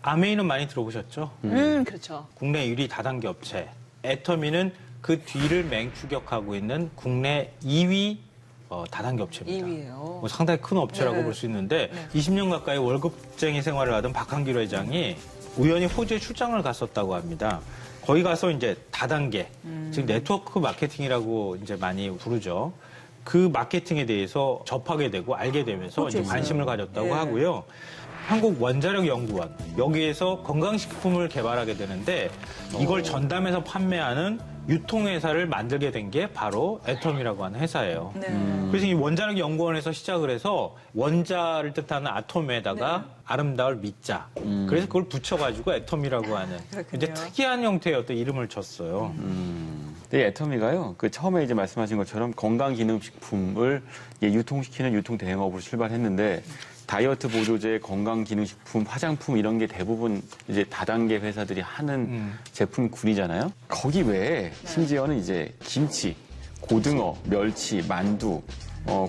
아메이는 많이 들어보셨죠? 그렇죠. 국내 1위 다단계 업체. 애터미는 그 뒤를 맹추격하고 있는 국내 2위 다단계 업체입니다. 2위예요. 상당히 큰 업체라고 네. 볼 수 있는데 네. 20년 가까이 월급쟁이 생활을 하던 박한길 회장이 우연히 호주에 출장을 갔었다고 합니다. 거기 가서 이제 다단계, 즉 네트워크 마케팅이라고 이제 많이 부르죠. 그 마케팅에 대해서 접하게 되고 알게 되면서 이제 관심을 가졌다고 네. 하고요. 한국원자력연구원 여기에서 건강식품을 개발하게 되는데 이걸 전담해서 판매하는 유통회사를 만들게 된 게 바로 애텀이라고 하는 회사예요. 네. 그래서 이 원자력연구원에서 시작을 해서 원자를 뜻하는 아톰에다가 아름다울 미자. 그래서 그걸 붙여가지고 애텀이라고 하는 이제 특이한 형태의 어떤 이름을 줬어요. 네, 애터미가요. 그 처음에 이제 말씀하신 것처럼 건강기능식품을 유통시키는 유통대행업으로 출발했는데 다이어트 보조제, 건강기능식품, 화장품 이런 게 대부분 이제 다단계 회사들이 하는 제품군이잖아요. 거기 외에 심지어는 이제 김치, 고등어, 멸치, 만두,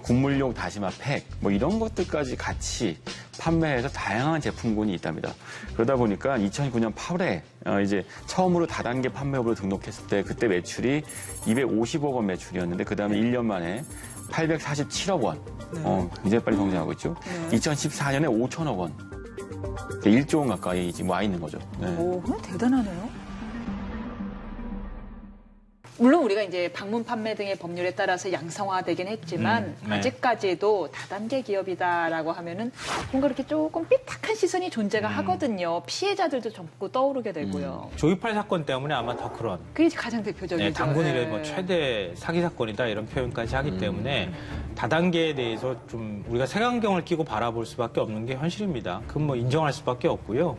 국물용 다시마 팩, 뭐 이런 것들까지 같이 판매해서 다양한 제품군이 있답니다. 그러다 보니까 2009년 8월에 이제 처음으로 다단계 판매업으로 등록했을 때 그때 매출이 250억 원 매출이었는데 그 다음에 1년 만에 847억 원. 굉장히 빨리 성장하고 있죠. 2014년에 5천억 원. 1조 원 가까이 지금 와 있는 거죠. 네. 오, 대단하네요. 물론 우리가 이제 방문 판매 등의 법률에 따라서 양성화되긴 했지만 네. 아직까지도 다단계 기업이다라고 하면은 뭔가 이렇게 조금 삐딱한 시선이 존재가 하거든요. 피해자들도 자꾸 떠오르게 되고요. 조이팔 사건 때문에 아마 더 그런. 그게 가장 대표적이죠. 네, 당군 이래 네. 뭐 최대 사기 사건이다 이런 표현까지 하기 때문에 다단계에 대해서 좀 우리가 색안경을 끼고 바라볼 수밖에 없는 게 현실입니다. 그건 뭐 인정할 수밖에 없고요.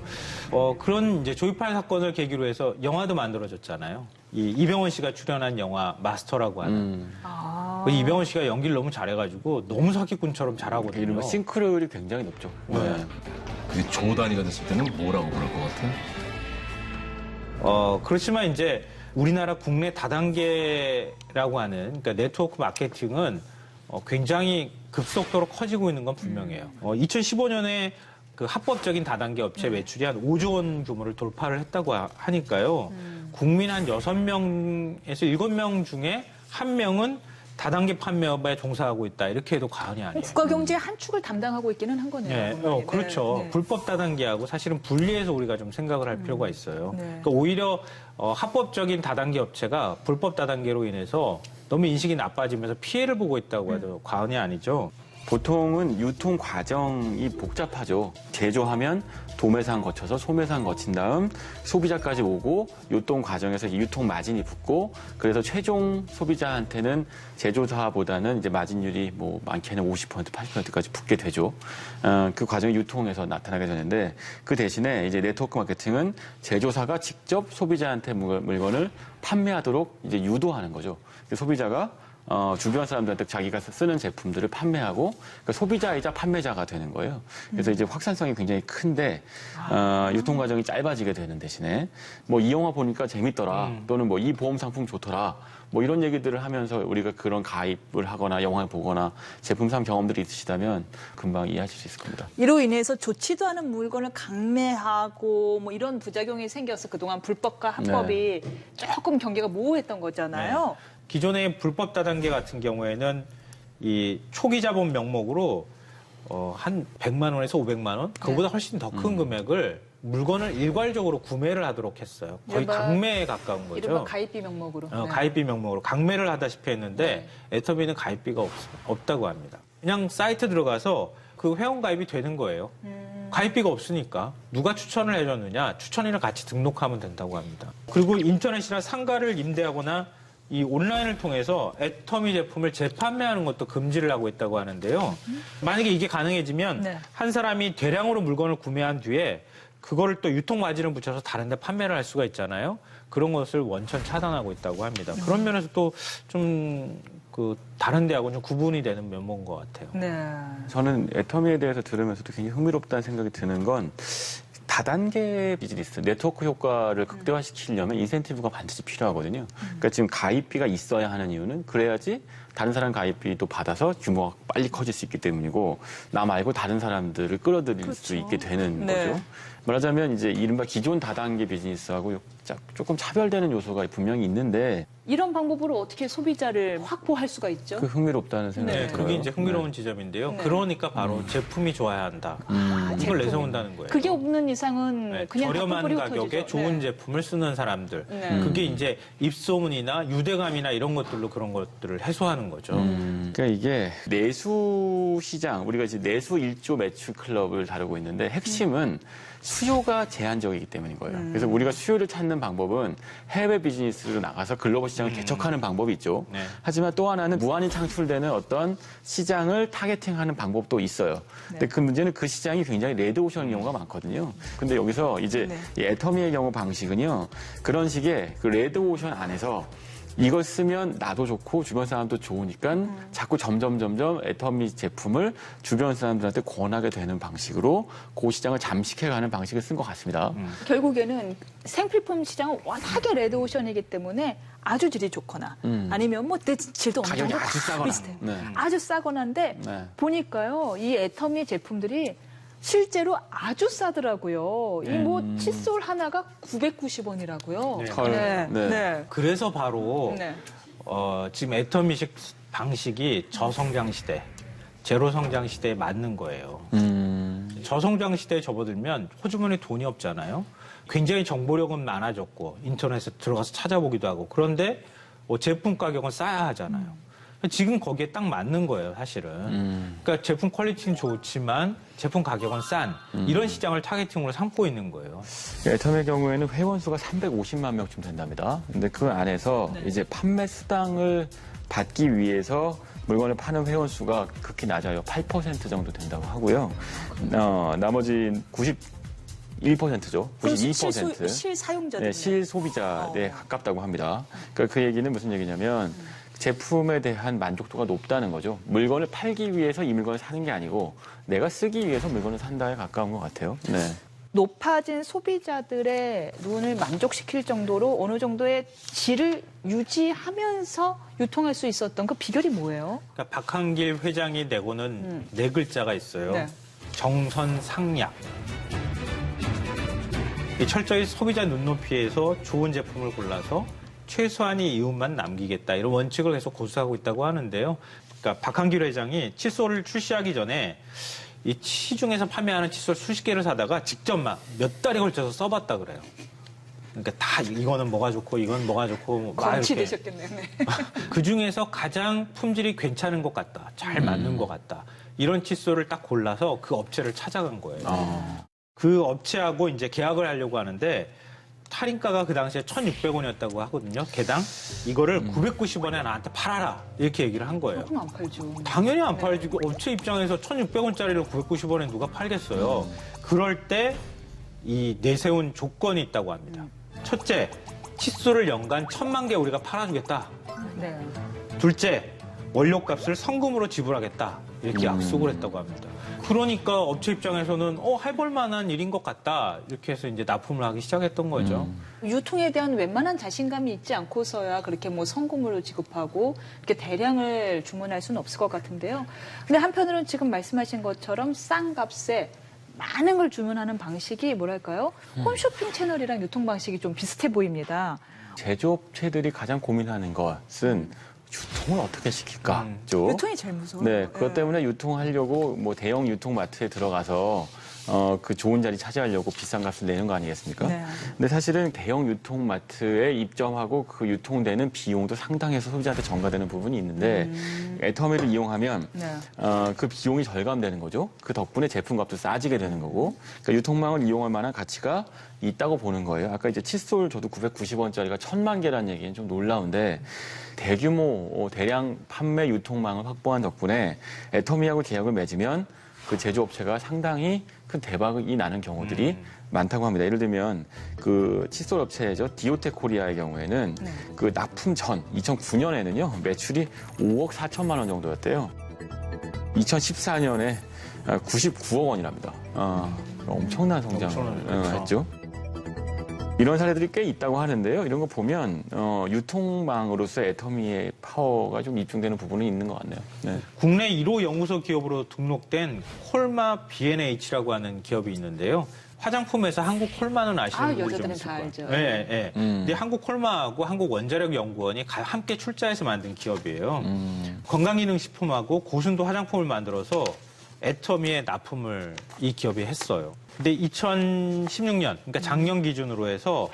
그런 이제 조이팔 사건을 계기로 해서 영화도 만들어졌잖아요. 이병헌 씨가 출연한 영화 마스터라고 하는. 그 이병헌 씨가 연기를 너무 잘해가지고 너무 사기꾼처럼 잘하거든요. 이런 싱크로율이 굉장히 높죠. 네. 그게 조 단위가 됐을 때는 뭐라고 그럴 것 같아요? 그렇지만 이제 우리나라 국내 다단계라고 하는 그러니까 네트워크 마케팅은 굉장히 급속도로 커지고 있는 건 분명해요. 2015년에 그 합법적인 다단계 업체 매출이 한 5조 원 규모를 돌파를 했다고 하니까요. 국민 한 6명에서 7명 중에 1명은 다단계 판매업에 종사하고 있다. 이렇게 해도 과언이 아니에요. 국가 경제의 한 축을 담당하고 있기는 한 거네요. 네, 그렇죠. 네. 불법 다단계하고 사실은 분리해서 우리가 좀 생각을 할 필요가 있어요. 네. 그러니까 오히려 합법적인 다단계 업체가 불법 다단계로 인해서 너무 인식이 나빠지면서 피해를 보고 있다고 해도 과언이 아니죠. 보통은 유통 과정이 복잡하죠. 제조하면 도매상 거쳐서 소매상 거친 다음 소비자까지 오고 유통 과정에서 이 유통 마진이 붙고 그래서 최종 소비자한테는 제조사보다는 이제 마진율이 뭐 많게는 50%, 80%까지 붙게 되죠. 그 과정이 유통에서 나타나게 되는데 그 대신에 이제 네트워크 마케팅은 제조사가 직접 소비자한테 물건을 판매하도록 이제 유도하는 거죠. 소비자가 주변 사람들한테 자기가 쓰는 제품들을 판매하고 그러니까 소비자이자 판매자가 되는 거예요. 그래서 이제 확산성이 굉장히 큰데 유통 과정이 짧아지게 되는 대신에 뭐 이 영화 보니까 재밌더라 또는 뭐 이 보험 상품 좋더라 뭐 이런 얘기들을 하면서 우리가 그런 가입을 하거나 영화를 보거나 제품 상 경험들이 있으시다면 금방 이해하실 수 있을 겁니다. 이로 인해서 좋지도 않은 물건을 강매하고 뭐 이런 부작용이 생겨서 그동안 불법과 합법이 조금 경계가 모호했던 거잖아요. 네. 기존의 불법 다단계 같은 경우에는 이 초기 자본 명목으로 한 100만 원에서 500만 원, 그보다 훨씬 더 큰 금액을 물건을 일괄적으로 구매를 하도록 했어요. 거의 이른바 강매에 가까운 거죠. 이른바 가입비 명목으로. 네. 가입비 명목으로 강매를 하다시피 했는데 애터미는 가입비가 없다고 합니다. 그냥 사이트 들어가서 그 회원 가입이 되는 거예요. 가입비가 없으니까 누가 추천을 해줬느냐, 추천인을 같이 등록하면 된다고 합니다. 그리고 인터넷이나 상가를 임대하거나 이 온라인을 통해서 애터미 제품을 재판매하는 것도 금지를 하고 있다고 하는데요. 만약에 이게 가능해지면 네. 한 사람이 대량으로 물건을 구매한 뒤에 그거를 또 유통 마진을 붙여서 다른 데 판매를 할 수가 있잖아요. 그런 것을 원천 차단하고 있다고 합니다. 그런 면에서 또 좀 그 다른 데하고는 좀 구분이 되는 면모인 것 같아요. 네. 저는 애터미에 대해서 들으면서도 굉장히 흥미롭다는 생각이 드는 건 다단계 비즈니스, 네트워크 효과를 극대화시키려면 인센티브가 반드시 필요하거든요. 그러니까 지금 가입비가 있어야 하는 이유는 그래야지 다른 사람 가입비도 받아서 규모가 빨리 커질 수 있기 때문이고 나 말고 다른 사람들을 끌어들일 수 있게 되는 네. 거죠. 말하자면 이제 이른바 기존 다단계 비즈니스하고 조금 차별되는 요소가 분명히 있는데 이런 방법으로 어떻게 소비자를 확보할 수가 있죠? 그 흥미롭다는 생각이 네, 들어요. 그게 이제 흥미로운 지점인데요. 네. 그러니까 바로 제품이 좋아야 한다. 이걸 제품. 내세운다는 거예요. 그게 없는 이상은 네, 그냥 저렴한 헛구리 가격에 흩어지죠. 좋은 네. 제품을 쓰는 사람들. 네. 그게 이제 입소문이나 유대감이나 이런 것들로 그런 것들을 해소하는 거죠. 그러니까 이게 내수 시장, 우리가 이제 내수 1조 매출 클럽을 다루고 있는데 핵심은 수요가 제한적이기 때문인 거예요. 그래서 우리가 수요를 찾는 방법은 해외 비즈니스로 나가서 글로벌 시장을 개척하는 방법이 있죠. 네. 하지만 또 하나는 무한히 창출되는 어떤 시장을 타겟팅하는 방법도 있어요. 근데 그 문제는 그 시장이 굉장히 레드오션인 경우가 많거든요. 근데 여기서 이제 네. 이 애터미의 경우 방식은요. 그런 식의 그 레드오션 안에서 이걸 쓰면 나도 좋고 주변 사람도 좋으니까 자꾸 점점 애터미 제품을 주변 사람들한테 권하게 되는 방식으로 그 시장을 잠식해가는 방식을 쓴 것 같습니다. 결국에는 생필품 시장은 워낙에 레드오션이기 때문에 아주 질이 좋거나 아니면 뭐 내 질도 어느 가격이 정도 아주 다 싸거나. 비슷해. 네. 아주 싸거나인데 네. 보니까요 이 애터미 제품들이 실제로 아주 싸더라고요. 이 뭐 칫솔 하나가 990원이라고요. 네. 헐. 네. 그래서 바로 네. 지금 애터미식 방식이 저성장 시대, 제로 성장 시대에 맞는 거예요. 저성장 시대에 접어들면 호주머니에 돈이 없잖아요. 굉장히 정보력은 많아졌고 인터넷에 들어가서 찾아보기도 하고 그런데 제품 가격은 싸야 하잖아요. 지금 거기에 딱 맞는 거예요, 사실은. 그러니까 제품 퀄리티는 좋지만 제품 가격은 싼 이런 시장을 타겟팅으로 삼고 있는 거예요. 애터미의 경우에는 회원 수가 350만 명쯤 된답니다. 근데 그 안에서 이제 판매 수당을 받기 위해서 물건을 파는 회원 수가 극히 낮아요. 8% 정도 된다고 하고요. 나머지 91%죠. 92%. 실사용자들. 네, 실소비자에 가깝다고 합니다. 그러니까 그 얘기는 무슨 얘기냐면 제품에 대한 만족도가 높다는 거죠. 물건을 팔기 위해서 이 물건을 사는 게 아니고 내가 쓰기 위해서 물건을 산다에 가까운 것 같아요. 네. 높아진 소비자들의 눈을 만족시킬 정도로 어느 정도의 질을 유지하면서 유통할 수 있었던 그 비결이 뭐예요? 그러니까 박한길 회장이 내고는 네 글자가 있어요. 네. 정선상약. 이 철저히 소비자 눈높이에서 좋은 제품을 골라서 최소한의 이윤만 남기겠다 이런 원칙을 계속 고수하고 있다고 하는데요. 그러니까 박한길 회장이 칫솔을 출시하기 전에 이 시중에서 판매하는 칫솔 수십 개를 사다가 직접 막 몇 달에 걸쳐서 써봤다 그래요. 그러니까 다 이거는 뭐가 좋고 이건 뭐가 좋고 막 검치 이렇게 되셨겠네요. 네. 그 중에서 가장 품질이 괜찮은 것 같다, 잘 맞는 것 같다 이런 칫솔을 딱 골라서 그 업체를 찾아간 거예요. 그 업체하고 이제 계약을 하려고 하는데. 할인가가 그 당시에 1,600원이었다고 하거든요. 개당. 이거를 990원에 나한테 팔아라. 이렇게 얘기를 한 거예요. 조금 안 팔죠. 당연히 안 팔지. 그 업체 입장에서 1,600원짜리를 990원에 누가 팔겠어요. 그럴 때 이 내세운 조건이 있다고 합니다. 첫째, 칫솔을 연간 1,000만 개 우리가 팔아주겠다. 네. 둘째, 원료값을 성금으로 지불하겠다. 이렇게 약속을 했다고 합니다. 그러니까 업체 입장에서는 해볼 만한 일인 것 같다. 이렇게 해서 이제 납품을 하기 시작했던 거죠. 유통에 대한 웬만한 자신감이 있지 않고서야 그렇게 뭐 성금으로 지급하고 이렇게 대량을 주문할 수는 없을 것 같은데요. 근데 한편으로는 지금 말씀하신 것처럼 싼 값에 많은 걸 주문하는 방식이 뭐랄까요? 홈쇼핑 채널이랑 유통 방식이 좀 비슷해 보입니다. 제조업체들이 가장 고민하는 것은 유통을 어떻게 시킬까죠. 유통이 제일 무서워요. 네, 그것 때문에 유통하려고 뭐 대형 유통마트에 들어가서 그 좋은 자리 차지하려고 비싼 값을 내는 거 아니겠습니까? 네. 근데 사실은 대형 유통마트에 입점하고 그 유통되는 비용도 상당해서 소비자한테 전가되는 부분이 있는데 애터미를 이용하면 네. 그 비용이 절감되는 거죠. 그 덕분에 제품값도 싸지게 되는 거고 그러니까 유통망을 이용할 만한 가치가 있다고 보는 거예요. 아까 이제 칫솔 저도 990원짜리가 1,000만 개라는 얘기는 좀 놀라운데 대규모 대량 판매 유통망을 확보한 덕분에 애터미하고 계약을 맺으면 그 제조업체가 상당히 큰 대박이 나는 경우들이 많다고 합니다. 예를 들면 그 칫솔 업체죠. 디오텍 코리아의 경우에는 그 납품 전 2009년에는요 매출이 5억 4천만 원 정도였대요. 2014년에 99억 원이랍니다. 엄청난 성장을 그렇죠. 했죠. 이런 사례들이 꽤 있다고 하는데요. 이런 거 보면 유통망으로서 애터미의 파워가 좀 입증되는 부분이 있는 것 같네요. 네. 국내 1호 연구소 기업으로 등록된 콜마 B&H라고 하는 기업이 있는데요. 화장품에서 한국 콜마는 아시는 분들이 좀 여자들은 있을 다 거예요. 알죠. 네, 네. 근데 한국 콜마하고 한국 원자력 연구원이 함께 출자해서 만든 기업이에요. 건강기능식품하고 고순도 화장품을 만들어서 애터미에 납품을 이 기업이 했어요. 근데 2016년, 그러니까 작년 기준으로 해서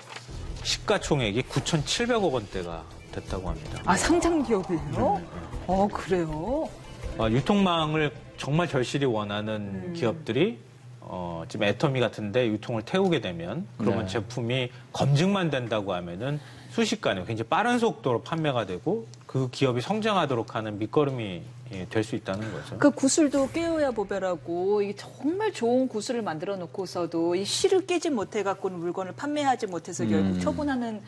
시가총액이 9,700억 원대가 됐다고 합니다. 아, 상장 기업이에요? 그래요? 유통망을 정말 절실히 원하는 기업들이 지금 애터미 같은데 유통을 태우게 되면 그러면 네. 제품이 검증만 된다고 하면은 순식간에 굉장히 빠른 속도로 판매가 되고 그 기업이 성장하도록 하는 밑거름이 될 수 있다는 거죠. 그 구슬도 깨어야 보배라고 이게 정말 좋은 구슬을 만들어 놓고서도 이 실을 깨지 못해 갖고는 물건을 판매하지 못해서 결국 처분하는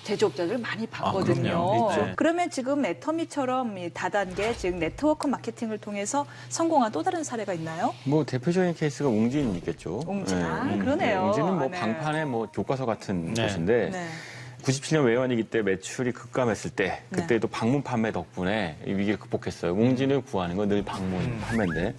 제조업자들 많이 봤거든요. 그럼요. 있죠. 그러면 지금 애터미처럼 이 다단계 즉 네트워크 마케팅을 통해서 성공한 또 다른 사례가 있나요? 뭐 대표적인 케이스가 웅진이 있겠죠. 웅진. 그러네요. 웅진은 뭐 네. 방판의 뭐 교과서 같은 네. 곳인데 네. 97년 외환위기 때 매출이 급감했을 때 그때도 방문 판매 덕분에 이 위기를 극복했어요. 웅진을 구하는 건 늘 방문 판매인데.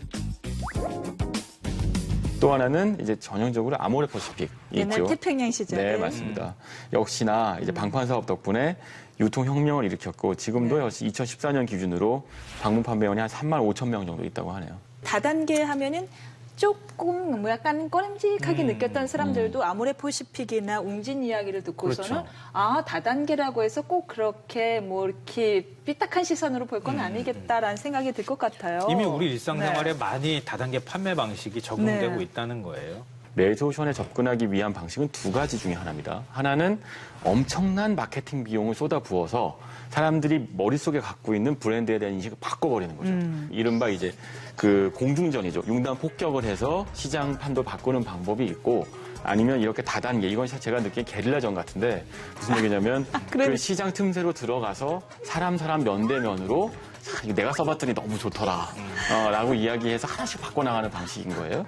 또 하나는 이제 전형적으로 아모레퍼시픽이 옛날 있죠. 태평양 시절에. 네, 맞습니다. 역시나 이제 방판 사업 덕분에 유통혁명을 일으켰고 지금도 역시 2014년 기준으로 방문 판매원이 한 3만 5천 명 정도 있다고 하네요. 다단계 하면은 조금 뭐 약간 꺼림직하게 느꼈던 사람들도 아모레퍼시픽이나 웅진 이야기를 듣고서는 그렇죠. 아 다단계라고 해서 꼭 그렇게 뭐 이렇게 삐딱한 시선으로 볼 건 아니겠다라는 생각이 들 것 같아요. 이미 우리 일상생활에 네. 많이 다단계 판매 방식이 적용되고 네. 있다는 거예요. 레조션에 접근하기 위한 방식은 두 가지 중에 하나입니다. 하나는 엄청난 마케팅 비용을 쏟아부어서 사람들이 머릿속에 갖고 있는 브랜드에 대한 인식을 바꿔버리는 거죠. 이른바 이제 그 공중전이죠. 융단 폭격을 해서 시장 판도 바꾸는 방법이 있고 아니면 이렇게 다단계, 이건 제가 느낀 게릴라전 같은데 무슨 얘기냐면 그 시장 틈새로 들어가서 사람 면대면으로 이거 내가 써봤더니 너무 좋더라 라고 이야기해서 하나씩 바꿔나가는 방식인 거예요.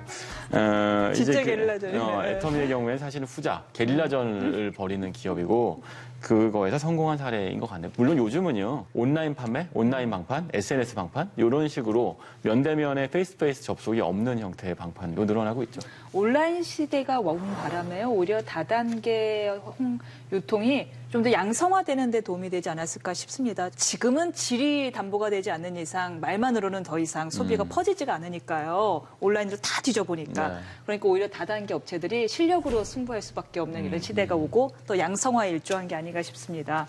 진짜 게릴라전이네요. 애터미의 경우에 사실은 후자, 게릴라전을 벌이는 기업이고 그거에서 성공한 사례인 것 같네요. 물론 요즘은요, 온라인 판매, 온라인 방판, SNS 방판 이런 식으로 면대면의 페이스-투-페이스 접속이 없는 형태의 방판도 늘어나고 있죠. 온라인 시대가 온 바람에 오히려 다단계 유통이 좀 더 양성화되는 데 도움이 되지 않았을까 싶습니다. 지금은 질이 담보가 되지 않는 이상 말만으로는 더 이상 소비가 퍼지지가 않으니까요. 온라인으로 다 뒤져보니까. 네. 그러니까 오히려 다단계 업체들이 실력으로 승부할 수밖에 없는 이런 시대가 오고 또 양성화에 일조한 게 아닌가 싶습니다.